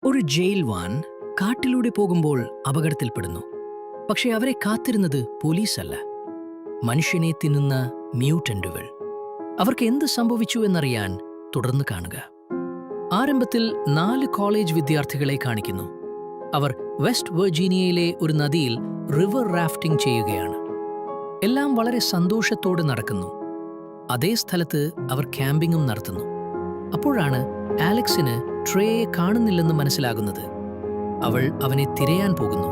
ഒരു jail van കാട്ടിലൂടെ പോകുമ്പോൾ അപകടത്തിൽപ്പെടുന്നു. പക്ഷേ അവരെ കാത്തിരുന്നത് പോലീസല്ല, മനുഷ്യനെ തിന്നുന്ന മ്യൂട്ടന്റുകൾ. അവർക്ക് എന്ത് സംഭവിച്ചു എന്നറിയാൻ തുടർന്ന് കാണുക. ആരംഭത്തിൽ 4 കോളേജ് വിദ്യാർത്ഥികളെ കാണിക്കുന്നു. അവർ വെസ്റ്റ് വെർജീനിയയിലെ ഒരു നദിയിൽ റിവർ റാഫ്റ്റിംഗ് ചെയ്യുകയാണ്. എല്ലാം വളരെ സന്തോഷത്തോടെ നടക്കുന്നു. അതേ സ്ഥലത്ത് അവർ ക്യാമ്പിങ്ങും നടത്തുന്നു. അപ്പോഴാണ് ആലക്സിന് ട്രേയെ കാണുന്നില്ലെന്ന് മനസ്സിലാകുന്നത്. അവൾ അവനെ തിരയാൻ പോകുന്നു.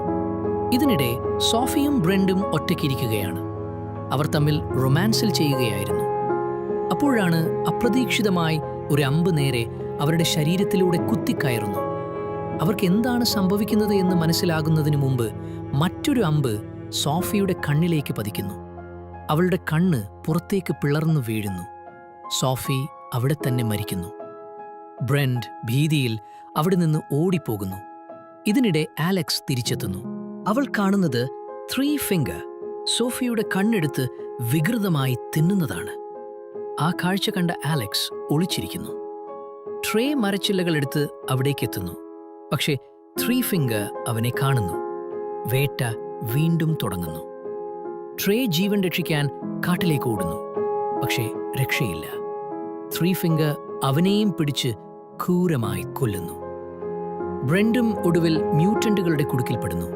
ഇതിനിടെ സോഫിയും ബ്രെൻഡും ഒറ്റയ്ക്കിരിക്കുകയാണ്. അവർ തമ്മിൽ റൊമാൻസിൽ ചെയ്യുകയായിരുന്നു. അപ്പോഴാണ് അപ്രതീക്ഷിതമായി ഒരു അമ്പ് നേരെ അവരുടെ ശരീരത്തിലൂടെ കുത്തിക്കയറുന്നു. അവർക്ക് എന്താണ് സംഭവിക്കുന്നത് എന്ന് മനസ്സിലാകുന്നതിന് മുമ്പ് മറ്റൊരു അമ്പ് സോഫിയുടെ കണ്ണിലേക്ക് പതിക്കുന്നു. അവളുടെ കണ്ണ് പുറത്തേക്ക് പിളർന്നു വീഴുന്നു. സോഫി അവിടെ തന്നെ മരിക്കുന്നു. ബ്രെൻഡ് ഭീതിയിൽ അവിടെ നിന്ന് ഓടിപ്പോകുന്നു. ഇതിനിടെ ആലക്സ് തിരിച്ചെത്തുന്നു. അവൾ കാണുന്നത് 3 ഫിംഗർ സോഫിയുടെ കണ്ണെടുത്ത് വികൃതമായി തിന്നുന്നതാണ്. ആ കാഴ്ച കണ്ട ആലക്സ് ഒളിച്ചിരിക്കുന്നു. ട്രേ മരച്ചില്ലകളെടുത്ത് അവിടേക്കെത്തുന്നു. പക്ഷേ 3 ഫിംഗർ അവനെ കാണുന്നു. വേട്ട വീണ്ടും തുടങ്ങുന്നു. ട്രേ ജീവൻ രക്ഷിക്കാൻ കാട്ടിലേക്ക് ഓടുന്നു. പക്ഷേ രക്ഷയില്ല. 3 ഫിംഗർ അവനെയും പിടിച്ച് ക്രൂരമായി കൊല്ലുന്നു. ബ്രെൻഡും ഒടുവിൽ മ്യൂട്ടന്റുകളുടെ കുടുക്കിൽപ്പെടുന്നു.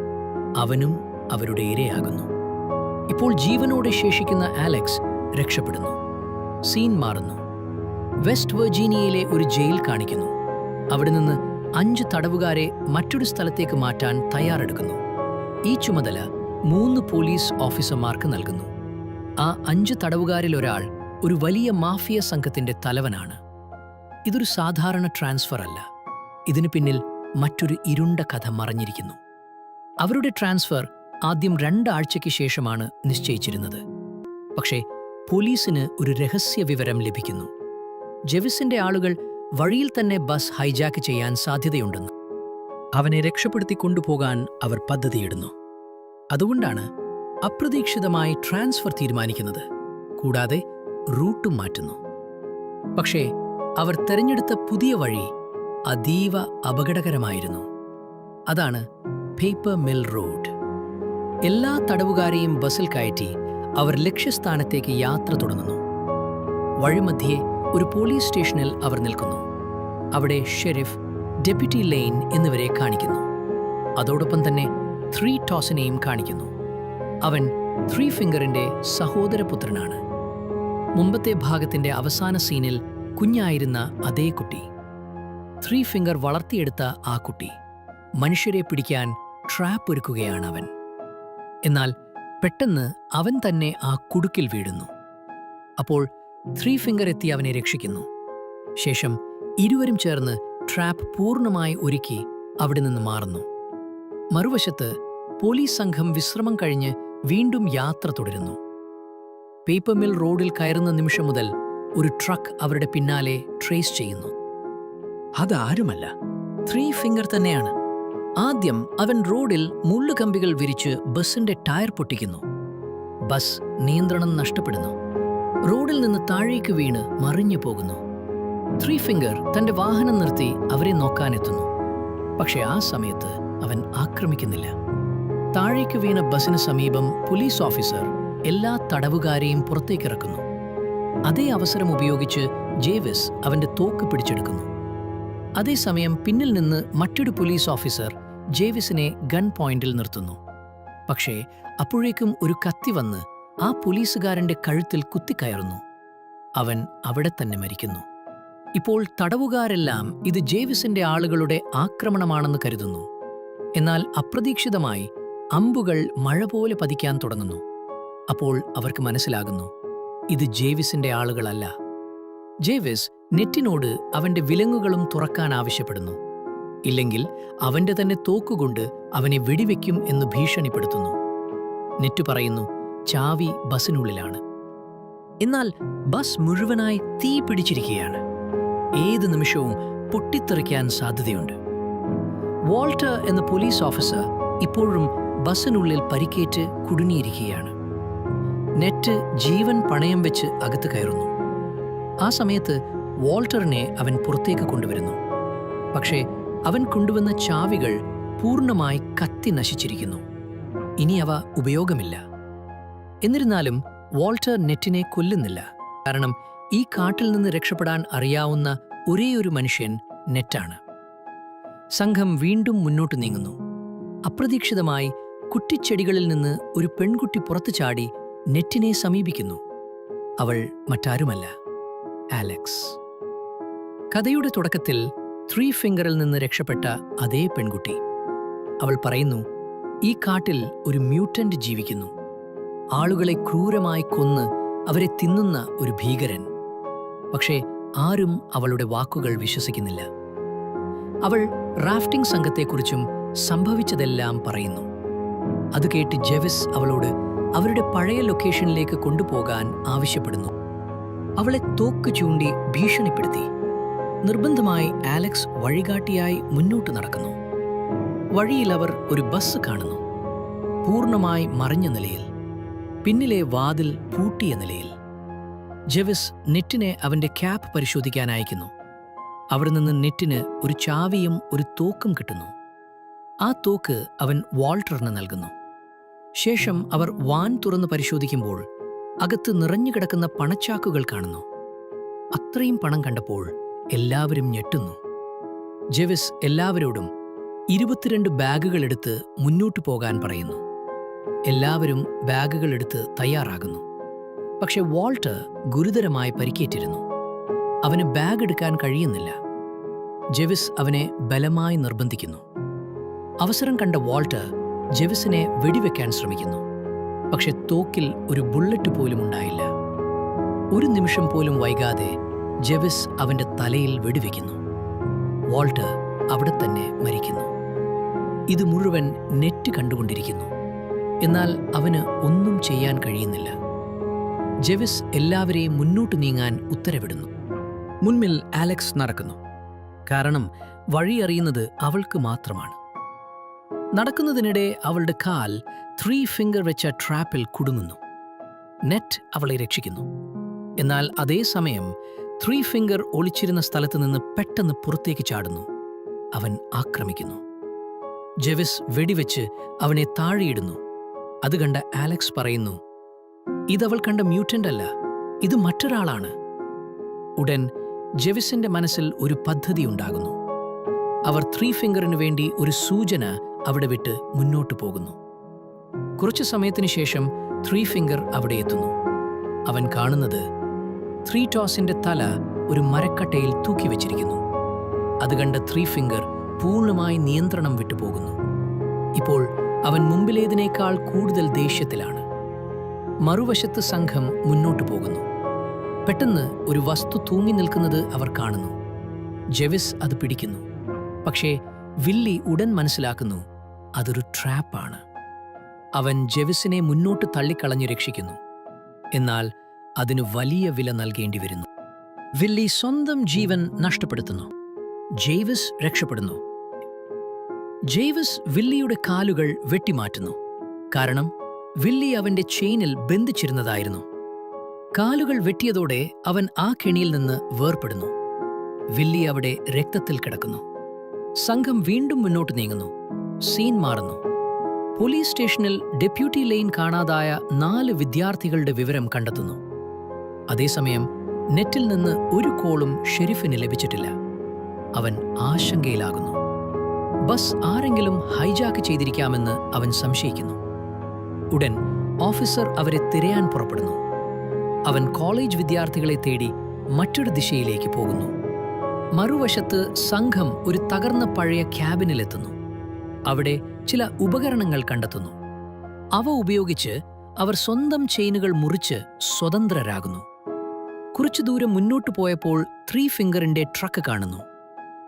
അവനും അവരുടെ ഇരയാകുന്നു. ഇപ്പോൾ ജീവനോടെ ശേഷിക്കുന്ന ആലക്സ് രക്ഷപ്പെടുന്നു. സീൻ മാറുന്നു. വെസ്റ്റ് വെർജീനിയയിലെ ഒരു ജയിൽ കാണിക്കുന്നു. അവിടെ നിന്ന് 5 തടവുകാരെ മറ്റൊരു സ്ഥലത്തേക്ക് മാറ്റാൻ തയ്യാറെടുക്കുന്നു. ഈ ചുമതല 3 പോലീസ് ഓഫീസർമാർക്ക് നൽകുന്നു. ആ 5 തടവുകാരിൽ ഒരാൾ ഒരു വലിയ മാഫിയ സംഘത്തിന്റെ തലവനാണ്. ഇതൊരു സാധാരണ ട്രാൻസ്ഫർ അല്ല. ഇതിനു പിന്നിൽ മറ്റൊരു ഇരുണ്ട കഥ മറഞ്ഞിരിക്കുന്നു. അവരുടെ ട്രാൻസ്ഫർ ആദ്യം 2 ആഴ്ചയ്ക്ക് ശേഷമാണ് നിശ്ചയിച്ചിരുന്നത്. പക്ഷേ പോലീസിന് ഒരു രഹസ്യ വിവരം ലഭിക്കുന്നു. ജെവിസിന്റെ ആളുകൾ വഴിയിൽ തന്നെ ബസ് ഹൈജാക്ക് ചെയ്യാൻ സാധ്യതയുണ്ടെന്ന്. അവനെ രക്ഷപ്പെടുത്തി കൊണ്ടുപോകാൻ അവർ പദ്ധതിയിടുന്നു. അതുകൊണ്ടാണ് അപ്രതീക്ഷിതമായി ട്രാൻസ്ഫർ തീരുമാനിക്കുന്നത്. കൂടാതെ റൂട്ടും മാറ്റുന്നു. പക്ഷേ അവർ തെരഞ്ഞെടുത്ത പുതിയ വഴി അതീവ അപകടകരമായിരുന്നു. അതാണ് പേപ്പർ മിൽ റോഡ്. എല്ലാ തടവുകാരെയും ബസ്സിൽ കയറ്റി അവർ ലക്ഷ്യസ്ഥാനത്തേക്ക് യാത്ര തുടങ്ങുന്നു. വഴിമധ്യേ ഒരു പോലീസ് സ്റ്റേഷനിൽ അവർ നിൽക്കുന്നു. അവിടെ ഷെരിഫ്, ഡെപ്യൂട്ടി ലെയ്ൻ എന്നിവരെ കാണിക്കുന്നു. അതോടൊപ്പം തന്നെ 3 ടോസിനെയും കാണിക്കുന്നു. അവൻ 3 ഫിംഗറിന്റെ സഹോദരപുത്രനാണ്. മുമ്പത്തെ ഭാഗത്തിന്റെ അവസാന സീനിൽ കുഞ്ഞായിരുന്ന അതേ കുട്ടി. 3 ഫിംഗർ വളർത്തിയെടുത്ത ആ കുട്ടി. മനുഷ്യരെ പിടിക്കാൻ ട്രാപ്പ് ഒരുക്കുകയാണ് അവൻ. എന്നാൽ പെട്ടെന്ന് അവൻ തന്നെ ആ കുടുക്കിൽ വീഴുന്നു. അപ്പോൾ 3 ഫിംഗർ എത്തി അവനെ രക്ഷിക്കുന്നു. ശേഷം ഇരുവരും ചേർന്ന് ട്രാപ്പ് പൂർണ്ണമായി ഒരുക്കി അവിടെ നിന്ന് മാറുന്നു. മറുവശത്ത് പോലീസ് സംഘം വിശ്രമം കഴിഞ്ഞ് വീണ്ടും യാത്ര തുടരുന്നു. പേപ്പർ മിൽ റോഡിൽ കയറുന്ന നിമിഷം മുതൽ ഒരു ട്രക്ക് അവരുടെ പിന്നാലെ ട്രേസ് ചെയ്യുന്നു. അതാരുമല്ല, 3 ഫിംഗർ തന്നെയാണ്. ആദ്യം അവൻ റോഡിൽ മുള്ളുകമ്പികൾ വിരിച്ച് ബസിന്റെ ടയർ പൊട്ടിക്കുന്നു. ബസ് നിയന്ത്രണം നഷ്ടപ്പെടുന്നു. റോഡിൽ നിന്ന് താഴേക്ക് വീണ് മറിഞ്ഞു പോകുന്നു. 3 ഫിംഗർ തന്റെ വാഹനം നിർത്തി അവരെ നോക്കാനെത്തുന്നു. പക്ഷെ ആ സമയത്ത് അവൻ ആക്രമിക്കുന്നില്ല. താഴേക്ക് വീണ ബസിന് സമീപം പോലീസ് ഓഫീസർ എല്ലാ തടവുകാരെയും പുറത്തേക്കിറക്കുന്നു. അതേ അവസരം ഉപയോഗിച്ച് ജേവിസ് അവന്റെ തോക്ക് പിടിച്ചെടുക്കുന്നു. അതേസമയം പിന്നിൽ നിന്ന് മറ്റൊരു പോലീസ് ഓഫീസർ ജേവിസിനെ ഗൺ പോയിന്റിൽ നിർത്തുന്നു. പക്ഷേ അപ്പോഴേക്കും ഒരു കത്തി വന്ന് ആ പോലീസുകാരന്റെ കഴുത്തിൽ കുത്തിക്കയറുന്നു. അവൻ അവിടെ തന്നെ മരിക്കുന്നു. ഇപ്പോൾ തടവുകാരെല്ലാം ഇത് ജേവിസിന്റെ ആളുകളുടെ ആക്രമണമാണെന്ന് കരുതുന്നു. എന്നാൽ അപ്രതീക്ഷിതമായി അമ്പുകൾ മഴ പോലെ പതിക്കാൻ തുടങ്ങുന്നു. അപ്പോൾ അവർക്ക് മനസ്സിലാകുന്നു, ഇത് ജേവിസിന്റെ ആളുകളല്ല. ജേവിസ് നെറ്റിനോട് അവന്റെ വിലങ്ങുകളും തുറക്കാൻ ആവശ്യപ്പെടുന്നു. ഇല്ലെങ്കിൽ അവന്റെ തന്നെ തോക്കുകൊണ്ട് അവനെ വെടിവെക്കും എന്ന് ഭീഷണിപ്പെടുത്തുന്നു. നെറ്റ് പറയുന്നു, ചാവി ബസിനുള്ളിലാണ്. എന്നാൽ ബസ് മുഴുവനായി തീ പിടിച്ചിരിക്കുകയാണ്. ഏത് നിമിഷവും പൊട്ടിത്തെറിക്കാൻ സാധ്യതയുണ്ട്. വാൾട്ടർ എന്ന പോലീസ് ഓഫീസർ ഇപ്പോഴും ബസിനുള്ളിൽ പരിക്കേറ്റ് കുടുങ്ങിയിരിക്കുകയാണ്. നെറ്റ് ജീവൻ പണയം വെച്ച് അകത്ത് കയറുന്നു. ആ സമയത്ത് വാൾട്ടറിനെ അവൻ പുറത്തേക്ക് കൊണ്ടുവരുന്നു. പക്ഷേ അവൻ കൊണ്ടുവന്ന ചാവികൾ പൂർണ്ണമായി കത്തി നശിച്ചിരിക്കുന്നു. ഇനി അവ ഉപയോഗമില്ല. എന്നിരുന്നാലും വാൾട്ടർ നെറ്റിനെ കൊല്ലുന്നില്ല. കാരണം ഈ കാട്ടിൽ നിന്ന് രക്ഷപ്പെടാൻ അറിയാവുന്ന ഒരേയൊരു മനുഷ്യൻ നെറ്റാണ്. സംഘം വീണ്ടും മുന്നോട്ട് നീങ്ങുന്നു. അപ്രതീക്ഷിതമായി കുറ്റിച്ചെടികളിൽ നിന്ന് ഒരു പെൺകുട്ടി പുറത്തു ചാടി നെറ്റിനെ സമീപിക്കുന്നു. അവൾ മറ്റാരുമല്ല, ആലക്സ്. കഥയുടെ തുടക്കത്തിൽ ത്രീ ഫിംഗറിൽ നിന്ന് രക്ഷപ്പെട്ട അതേ പെൺകുട്ടി. അവൾ പറയുന്നു, ഈ കാട്ടിൽ ഒരു മ്യൂട്ടന്റ് ജീവിക്കുന്നു. ആളുകളെ ക്രൂരമായി കൊന്ന് അവരെ തിന്നുന്ന ഒരു ഭീകരൻ. പക്ഷേ ആരും അവളുടെ വാക്കുകൾ വിശ്വസിക്കുന്നില്ല. അവൾ റാഫ്റ്റിംഗ് സംഘത്തെക്കുറിച്ചും സംഭവിച്ചതെല്ലാം പറയുന്നു. അത് കേട്ട് ജെവിസ് അവളോട് അവരുടെ പഴയ ലൊക്കേഷനിലേക്ക് കൊണ്ടുപോകാൻ ആവശ്യപ്പെടുന്നു. അവളെ തോക്ക് ചൂണ്ടി ഭീഷണിപ്പെടുത്തി. നിർബന്ധമായി ആലക്സ് വഴികാട്ടിയായി മുന്നോട്ട് നടക്കുന്നു. വഴിയിൽ അവർ ഒരു ബസ് കാണുന്നു, പൂർണ്ണമായി മറഞ്ഞ നിലയിൽ, പിന്നിലെ വാതിൽ പൂട്ടിയ നിലയിൽ. ജെവിസ് നെറ്റിനെ അവന്റെ ക്യാപ്പ് പരിശോധിക്കാൻ അയക്കുന്നു. അവിടെ നിന്ന് നെറ്റിന് ഒരു ചാവിയും ഒരു തോക്കും കിട്ടുന്നു. ആ തോക്ക് അവൻ വാൾട്ടറിന് നൽകുന്നു. ശേഷം അവർ വാൻ തുറന്ന് പരിശോധിക്കുമ്പോൾ അകത്ത് നിറഞ്ഞുകിടക്കുന്ന പണച്ചാക്കുകൾ കാണുന്നു. അത്രയും പണം കണ്ടപ്പോൾ എല്ലാവരും ഞെട്ടുന്നു. ജെവിസ് എല്ലാവരോടും 22 ബാഗുകൾ എടുത്ത് മുന്നോട്ടു പോകാൻ പറയുന്നു. എല്ലാവരും ബാഗുകൾ എടുത്ത് തയ്യാറാകുന്നു. പക്ഷെ വാൾട്ടർ ഗുരുതരമായി പരിക്കേറ്റിരുന്നു. അവന് ബാഗ് എടുക്കാൻ കഴിയുന്നില്ല. ജെവിസ് അവനെ ബലമായി നിർബന്ധിക്കുന്നു. അവസരം കണ്ട വാൾട്ടർ ജെവിസിനെ വെടിവെക്കാൻ ശ്രമിക്കുന്നു. പക്ഷെ തോക്കിൽ ഒരു ബുള്ളറ്റ് പോലും ഉണ്ടായില്ല. ഒരു നിമിഷം പോലും വൈകാതെ ജെവിസ് അവന്റെ തലയിൽ വെടിവെക്കുന്നു. വാൾട്ടർ അവിടെ തന്നെ മരിക്കുന്നു. ഇത് മുഴുവൻ നെറ്റ് കണ്ടുകൊണ്ടിരിക്കുന്നു. എന്നാൽ അവന് ഒന്നും ചെയ്യാൻ കഴിയുന്നില്ല. ജെവിസ് എല്ലാവരെയും മുന്നോട്ട് നീങ്ങാൻ ഉത്തരവിടുന്നു. മുൻപിൽ ആലക്സ് നടക്കുന്നു. കാരണം വഴിയറിയുന്നത് അവൾക്ക് മാത്രമാണ്. നടക്കുന്നതിനിടെ അവളുടെ കാൽ ത്രീ ഫിംഗർ വെച്ച ട്രാപ്പിൽ കുടുങ്ങുന്നു. നെറ്റ് അവളെ രക്ഷിക്കുന്നു. എന്നാൽ അതേസമയം ത്രീ ഫിംഗർ ഒളിച്ചിരുന്ന സ്ഥലത്ത് നിന്ന് പെട്ടെന്ന് പുറത്തേക്ക് ചാടുന്നു. അവൻ ആക്രമിക്കുന്നു. ജെവിസ് വെടിവെച്ച് അവനെ താഴെയിടുന്നു. അത് കണ്ട ആലക്സ് പറയുന്നു, ഇതവൾ കണ്ട മ്യൂട്ടന്റ് അല്ല, ഇത് മറ്റൊരാളാണ്. ഉടൻ ജെവിസിന്റെ മനസ്സിൽ ഒരു പദ്ധതി ഉണ്ടാകുന്നു. അവർ ത്രീ ഫിംഗറിനു വേണ്ടി ഒരു സൂചന അവിടെ വിട്ട് മുന്നോട്ടു പോകുന്നു. കുറച്ചു സമയത്തിന് ശേഷം ത്രീ ഫിംഗർ അവിടെ എത്തുന്നു. അവൻ കാണുന്നത് ത്രീ ടോസിന്റെ തല ഒരു മരക്കട്ടയിൽ തൂക്കിവെച്ചിരിക്കുന്നു. അത് കണ്ട ത്രീ ഫിംഗർ പൂർണ്ണമായി നിയന്ത്രണം വിട്ടുപോകുന്നു. ഇപ്പോൾ അവൻ മുമ്പിലേതിനേക്കാൾ കൂടുതൽ ദേഷ്യത്തിലാണ്. മറുവശത്ത് സംഘം മുന്നോട്ടു പോകുന്നു. പെട്ടെന്ന് ഒരു വസ്തു തൂങ്ങി നിൽക്കുന്നത് അവർ കാണുന്നു. ജെവിസ് അത് പിടിക്കുന്നു. പക്ഷേ വില്ലി ഉടൻ മനസ്സിലാക്കുന്നു അതൊരു ട്രാപ്പാണ്. അവൻ ജെവിസിനെ മുന്നോട്ട് തള്ളിക്കളഞ്ഞു രക്ഷിക്കുന്നു. എന്നാൽ അതിന് വലിയ വില നൽകേണ്ടി വരുന്നു. വില്ലി സ്വന്തം ജീവൻ നഷ്ടപ്പെടുത്തുന്നു. ജെവിസ് രക്ഷപ്പെടുന്നു. ജെവിസ് വില്ലിയുടെ കാലുകൾ വെട്ടിമാറ്റുന്നു. കാരണം വില്ലി അവന്റെ ചെയിനിൽ ബന്ധിച്ചിരുന്നതായിരുന്നു. കാലുകൾ വെട്ടിയതോടെ അവൻ ആ കെണിയിൽ നിന്ന് വേർപെടുന്നു. വില്ലി അവിടെ രക്തത്തിൽ കിടക്കുന്നു. സംഘം വീണ്ടും മുന്നോട്ട് നീങ്ങുന്നു. സീൻ മാറുന്നു. പോലീസ് സ്റ്റേഷനിൽ ഡെപ്യൂട്ടി ലെയ്ൻ കാണാതായ 4 വിദ്യാർത്ഥികളുടെ വിവരം കണ്ടെത്തുന്നു. അതേസമയം നെറ്റിൽ നിന്ന് ഒരു കോളും ഷെരീഫിന് ലഭിച്ചിട്ടില്ല. അവൻ ആശങ്കയിലാകുന്നു. ബസ് ആരെങ്കിലും ഹൈജാക്ക് ചെയ്തിരിക്കാമെന്ന് അവൻ സംശയിക്കുന്നു. ഉടൻ ഓഫീസർ അവരെ തിരയാൻ പുറപ്പെടുന്നു. അവൻ കോളേജ് വിദ്യാർത്ഥികളെ തേടി മറ്റൊരു ദിശയിലേക്ക് പോകുന്നു. മറുവശത്ത് സംഘം ഒരു തകർന്ന പഴയ ക്യാബിനിലെത്തുന്നു. അവിടെ ചില ഉപകരണങ്ങൾ കണ്ടെത്തുന്നു. അവ ഉപയോഗിച്ച് അവർ സ്വന്തം ചെയിനുകൾ മുറിച്ച് സ്വതന്ത്രരാകുന്നു. കുറച്ചു ദൂരം മുന്നോട്ടു പോയപ്പോൾ ത്രീ ഫിംഗറിന്റെ ട്രക്ക് കാണുന്നു.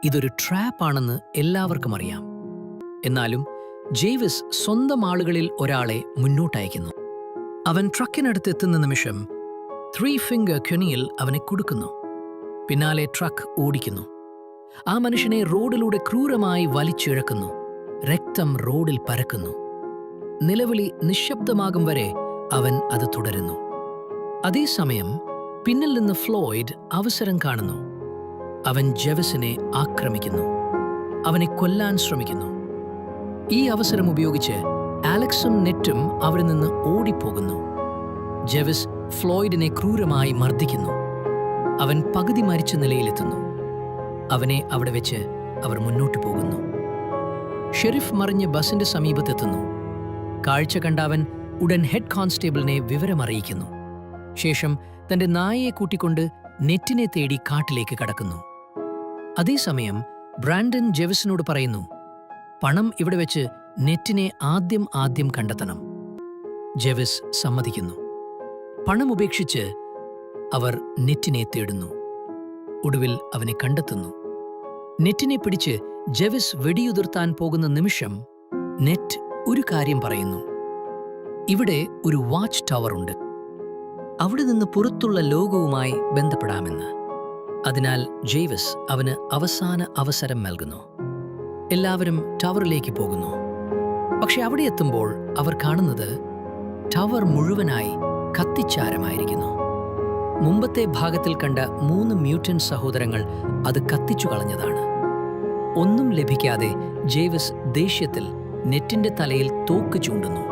ഇതൊരു ട്രാപ്പാണെന്ന് എല്ലാവർക്കും അറിയാം. എന്നാലും ജെവിസ് സ്വന്തം ആളുകളിൽ ഒരാളെ മുന്നോട്ടയക്കുന്നു. അവൻ ട്രക്കിനടുത്ത് എത്തുന്ന നിമിഷം ത്രീ ഫിംഗർ കെണിയിൽ അവനെ കുടുക്കുന്നു. പിന്നാലെ ട്രക്ക് ഓടിക്കുന്നു. ആ മനുഷ്യനെ റോഡിലൂടെ ക്രൂരമായി വലിച്ചിഴക്കുന്നു. രക്തം റോഡിൽ പരക്കുന്നു. നിലവിളി നിശബ്ദമാകും വരെ അവൻ അത് തുടരുന്നു. അതേസമയം പിന്നിൽ നിന്ന് ഫ്ലോയ്ഡ് അവസരം കാണുന്നു. അവൻ ജെവിസിനെ ആക്രമിക്കുന്നു. അവനെ കൊല്ലാൻ ശ്രമിക്കുന്നു. ഈ അവസരം ഉപയോഗിച്ച് ആലക്സും നെറ്റും അവിടെ നിന്ന് ഓടിപ്പോകുന്നു. ജെവിസ് ഫ്ലോയിഡിനെ ക്രൂരമായി മർദ്ദിക്കുന്നു. അവൻ പകുതി മരിച്ച നിലയിലെത്തുന്നു. അവനെ അവിടെ വെച്ച് അവർ മുന്നോട്ടു പോകുന്നു. ഷെരിഫ് മറിഞ്ഞ് ബസിന്റെ സമീപത്തെത്തുന്നു. കാഴ്ച കണ്ട അവൻ ഉടൻ ഹെഡ് കോൺസ്റ്റേബിളിനെ വിവരമറിയിക്കുന്നു. ശേഷം തന്റെ നായയെ കൂട്ടിക്കൊണ്ട് നെറ്റിനെ തേടി കാട്ടിലേക്ക് കടക്കുന്നു. അതേസമയം ബ്രാൻഡൻ ജെവിസിനോട് പറയുന്നു, പണം ഇവിടെ വെച്ച് നെറ്റിനെ ആദ്യം കണ്ടെത്തണം. ജെവിസ് സമ്മതിക്കുന്നു. പണം ഉപേക്ഷിച്ച് അവർ നെറ്റിനെ തേടുന്നു. ഒടുവിൽ അവനെ കണ്ടെത്തുന്നു. നെറ്റിനെ പിടിച്ച് ജെവിസ് വെടിയുതിർത്താൻ പോകുന്ന നിമിഷം നെറ്റ് ഒരു കാര്യം പറയുന്നു. ഇവിടെ ഒരു വാച്ച് ടവർ ഉണ്ട്. അവിടെ നിന്ന് പുറത്തുള്ള ലോകവുമായി ബന്ധപ്പെടാമെന്ന്. അതിനാൽ ജെവിസ് അവന് അവസാന അവസരം നൽകുന്നു. എല്ലാവരും ടവറിലേക്ക് പോകുന്നു. പക്ഷെ അവിടെ എത്തുമ്പോൾ അവർ കാണുന്നത് ടവർ മുഴുവനായി കത്തിച്ചാരമായിരിക്കുന്നു. മുമ്പത്തെ ഭാഗത്തിൽ കണ്ട 3 മ്യൂട്ടന്റ് സഹോദരങ്ങൾ അത് കത്തിച്ചു കളഞ്ഞതാണ്. ഒന്നും ലഭിക്കാതെ ജെവിസ് ദേഷ്യത്തിൽ നെറ്റിന്റെ തലയിൽ തോക്ക് ചൂണ്ടുന്നു.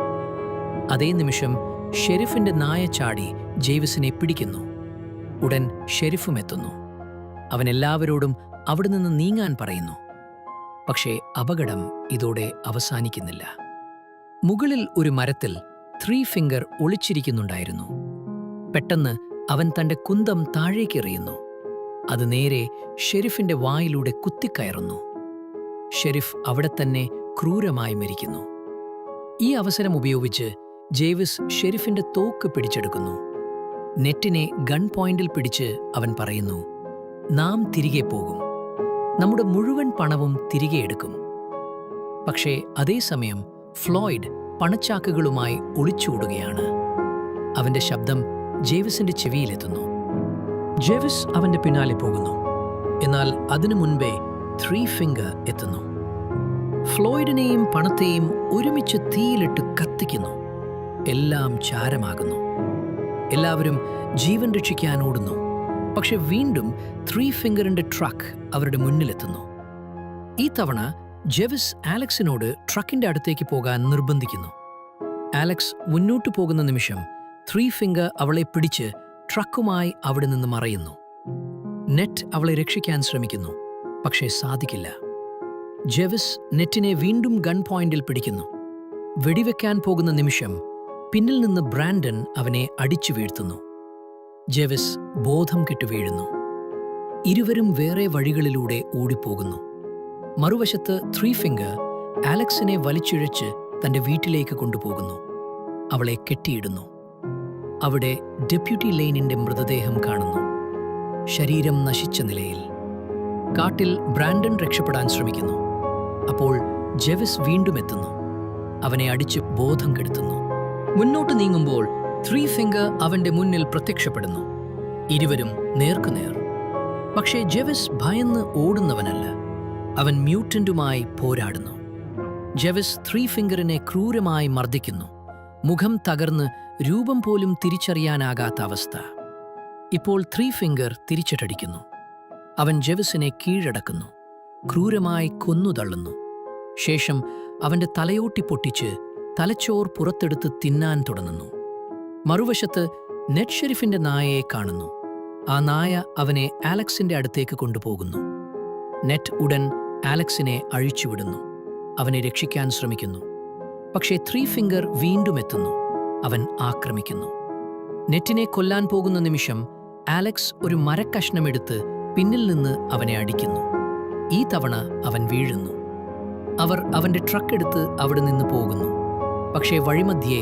അതേ നിമിഷം ഷെരിഫിന്റെ നായ ചാടി ജെവിസിനെ പിടിക്കുന്നു. ഉടൻ ഷെരിഫും എത്തുന്നു. അവൻ എല്ലാവരോടും അവിടെ നിന്ന് നീങ്ങാൻ പറയുന്നു. പക്ഷേ അപകടം ഇതോടെ അവസാനിക്കുന്നില്ല. മുകളിൽ ഒരു മരത്തിൽ 3 ഫിംഗർ ഒളിച്ചിരിക്കുന്നുണ്ടായിരുന്നു. പെട്ടെന്ന് അവൻ തന്റെ കുന്തം താഴേക്കെറിയുന്നു. അത് നേരെ ഷെരിഫിന്റെ വായിലൂടെ കുത്തിക്കയറുന്നു. ഷെരിഫ് അവിടെ തന്നെ ക്രൂരമായി മരിക്കുന്നു. ഈ അവസരം ഉപയോഗിച്ച് ജെവിസ് ഷെരിഫിന്റെ തോക്ക് പിടിച്ചെടുക്കുന്നു. നെറ്റിനെ ഗൺ പോയിന്റിൽ പിടിച്ച് അവൻ പറയുന്നു, നാം തിരികെ പോകും, നമ്മുടെ മുഴുവൻ പണവും തിരികെ എടുക്കും. പക്ഷേ അതേസമയം ഫ്ലോയിഡ് പണച്ചാക്കുകളുമായി ഒളിച്ചോടുകയാണ്. അവന്റെ ശബ്ദം ജെവിസിന്റെ ചെവിയിലെത്തുന്നു. ജെവിസ് അവന്റെ പിന്നാലെ പോകുന്നു. എന്നാൽ അതിനു മുൻപേ 3 ഫിംഗർ എത്തുന്നു. ഫ്ലോയിഡിനെയും പണത്തെയും ഒരുമിച്ച് തീയിലിട്ട് കത്തിക്കുന്നു. എല്ലാം ചാരമാകുന്നു. എല്ലാവരും ജീവൻ രക്ഷിക്കാൻ ഓടുന്നു. പക്ഷെ വീണ്ടും 3 ഫിംഗറിന്റെ ട്രക്ക് അവരുടെ മുന്നിലെത്തുന്നു. ഈ തവണ ജെവിസ് ആലക്സിനോട് ട്രക്കിന്റെ അടുത്തേക്ക് പോകാൻ നിർബന്ധിക്കുന്നു. ആലക്സ് മുന്നോട്ടു പോകുന്ന നിമിഷം 3 ഫിംഗർ അവളെ പിടിച്ച് ട്രക്കുമായി അവിടെ നിന്ന് മറയുന്നു. നെറ്റ് അവളെ രക്ഷിക്കാൻ ശ്രമിക്കുന്നു, പക്ഷേ സാധിക്കില്ല. ജെവിസ് നെറ്റിനെ വീണ്ടും ഗൺ പോയിന്റിൽ പിടിക്കുന്നു. വെടിവെക്കാൻ പോകുന്ന നിമിഷം പിന്നിൽ നിന്ന് ബ്രാൻഡൻ അവനെ അടിച്ചു വീഴ്ത്തുന്നു. ജെവിസ് ബോധം കെട്ടു വീഴുന്നു. ഇരുവരും വേറെ വഴികളിലൂടെ ഓടിപ്പോകുന്നു. മറുവശത്ത് 3 ഫിംഗർ ആലക്സിനെ വലിച്ചിഴച്ച് തന്റെ വീട്ടിലേക്ക് കൊണ്ടുപോകുന്നു. അവളെ കെട്ടിയിടുന്നു. അവിടെ ഡെപ്യൂട്ടി ലെയ്നിന്റെ മൃതദേഹം കാണുന്നു, ശരീരം നശിച്ച നിലയിൽ. കാട്ടിൽ ബ്രാൻഡൻ രക്ഷപ്പെടാൻ ശ്രമിക്കുന്നു. അപ്പോൾ ജെവിസ് വീണ്ടും എത്തുന്നു. അവനെ അടിച്ച് ബോധം കെടുത്തുന്നു. മുന്നോട്ട് നീങ്ങുമ്പോൾ 3 ഫിംഗർ അവന്റെ മുന്നിൽ പ്രത്യക്ഷപ്പെടുന്നു. ഇരുവരും നേർക്കുനേർ. പക്ഷേ ജെവിസ് ഭയന്ന് ഓടുന്നവനല്ല, അവൻ മ്യൂട്ടന്റുമായി പോരാടുന്നു. ജെവിസ് 3 ഫിംഗറിനെ ക്രൂരമായി മർദ്ദിക്കുന്നു. മുഖം തകർന്ന് രൂപം പോലും തിരിച്ചറിയാനാകാത്ത അവസ്ഥ. ഇപ്പോൾ 3 ഫിംഗർ തിരിച്ചിട്ടടിക്കുന്നു. അവൻ ജെവിസിനെ കീഴടക്കുന്നു, ക്രൂരമായി കൊന്നുതള്ളുന്നു. ശേഷം അവന്റെ തലയോട്ടി പൊട്ടിച്ച് തലച്ചോർ പുറത്തെടുത്ത് തിന്നാൻ തുടങ്ങുന്നു. മറുവശത്ത് നെറ്റ് ഷെരിഫിന്റെ നായയെ കാണുന്നു. ആ നായ അവനെ ആലക്സിന്റെ അടുത്തേക്ക് കൊണ്ടുപോകുന്നു. നെറ്റ് ഉടൻ ആലക്സിനെ അഴിച്ചുവിടുന്നു. അവനെ രക്ഷിക്കാൻ ശ്രമിക്കുന്നു. പക്ഷേ 3 ഫിംഗർ വീണ്ടും എത്തുന്നു. അവൻ ആക്രമിക്കുന്നു. നെറ്റിനെ കൊല്ലാൻ പോകുന്ന നിമിഷം ആലക്സ് ഒരു മരക്കഷ്ണമെടുത്ത് പിന്നിൽ നിന്ന് അവനെ അടിക്കുന്നു. ഈ തവണ അവൻ വീഴുന്നു. അവർ അവന്റെ ട്രക്കെടുത്ത് അവിടെ നിന്ന് പോകുന്നു. പക്ഷേ വഴിമധ്യേ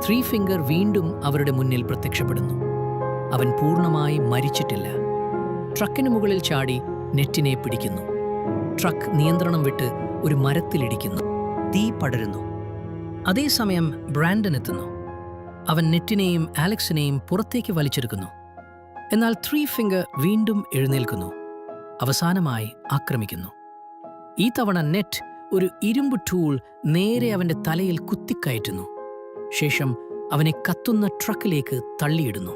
3 ഫിംഗർ വീണ്ടും അവരുടെ മുന്നിൽ പ്രത്യക്ഷപ്പെടുന്നു. അവൻ പൂർണ്ണമായി മരിച്ചിട്ടില്ല. ട്രക്കിന് മുകളിൽ ചാടി നെറ്റിനെ പിടിക്കുന്നു. ട്രക്ക് നിയന്ത്രണം വിട്ട് ഒരു മരത്തിലിടിക്കുന്നു. തീ പടരുന്നു. അതേസമയം ബ്രാൻഡൻ എത്തുന്നു. അവൻ നെറ്റിനെയും ആലക്സിനെയും പുറത്തേക്ക് വലിച്ചെടുക്കുന്നു. എന്നാൽ 3 ഫിംഗർ വീണ്ടും എഴുന്നേൽക്കുന്നു. അവസാനമായി ആക്രമിക്കുന്നു. ഈ തവണ നെറ്റ് ഒരു ഇരുമ്പ് ടൂൾ നേരെ അവന്റെ തലയിൽ കുത്തിക്കയറ്റുന്നു. ശേഷം അവനെ കത്തുന്ന ട്രക്കിലേക്ക് തള്ളിയിടുന്നു.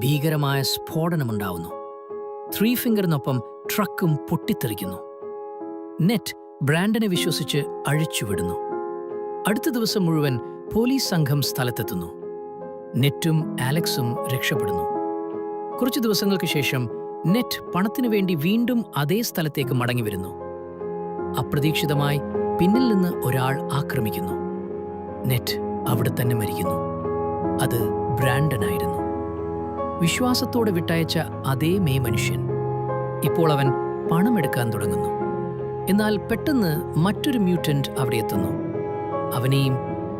ഭീകരമായ സ്ഫോടനമുണ്ടാവുന്നു. 3 ഫിംഗറിനൊപ്പം ട്രക്കും പൊട്ടിത്തെറിക്കുന്നു. നെറ്റ് ബ്രാൻഡനെ വിശ്വസിച്ച് അഴിച്ചുവിടുന്നു. അടുത്ത ദിവസം മുഴുവൻ പോലീസ് സംഘം സ്ഥലത്തെത്തുന്നു. നെറ്റും ആലക്സും രക്ഷപ്പെടുന്നു. കുറച്ചു ദിവസങ്ങൾക്ക് ശേഷം നെറ്റ് പണത്തിനു വേണ്ടി വീണ്ടും അതേ സ്ഥലത്തേക്ക് മടങ്ങിവരുന്നു. അപ്രതീക്ഷിതമായി പിന്നിൽ നിന്ന് ഒരാൾ ആക്രമിക്കുന്നു. നെറ്റ് അവിടെ തന്നെ മരിക്കുന്നു. അത് ബ്രാൻഡനായിരുന്നു. വിശ്വാസത്തോടെ വിട്ടയച്ച അതേ മനുഷ്യൻ. ഇപ്പോൾ അവൻ പണമെടുക്കാൻ തുടങ്ങുന്നു. എന്നാൽ പെട്ടെന്ന് മറ്റൊരു മ്യൂട്ടന്റ് അവിടെ എത്തുന്നു. അവനെയും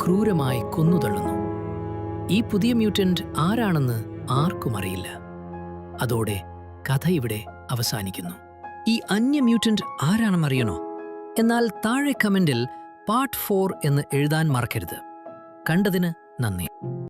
ക്രൂരമായി കൊന്നുതള്ളുന്നു. ഈ പുതിയ മ്യൂട്ടന്റ് ആരാണെന്ന് ആർക്കും അറിയില്ല. അതോടെ കഥ ഇവിടെ അവസാനിക്കുന്നു. ഈ അന്യ മ്യൂട്ടന്റ് ആരാണെന്നറിയണോ? എന്നാൽ താഴെ കമന്റിൽ പാർട്ട് 4 എന്ന് എഴുതാൻ മറക്കരുത്. കണ്ടതിന് നന്ദി.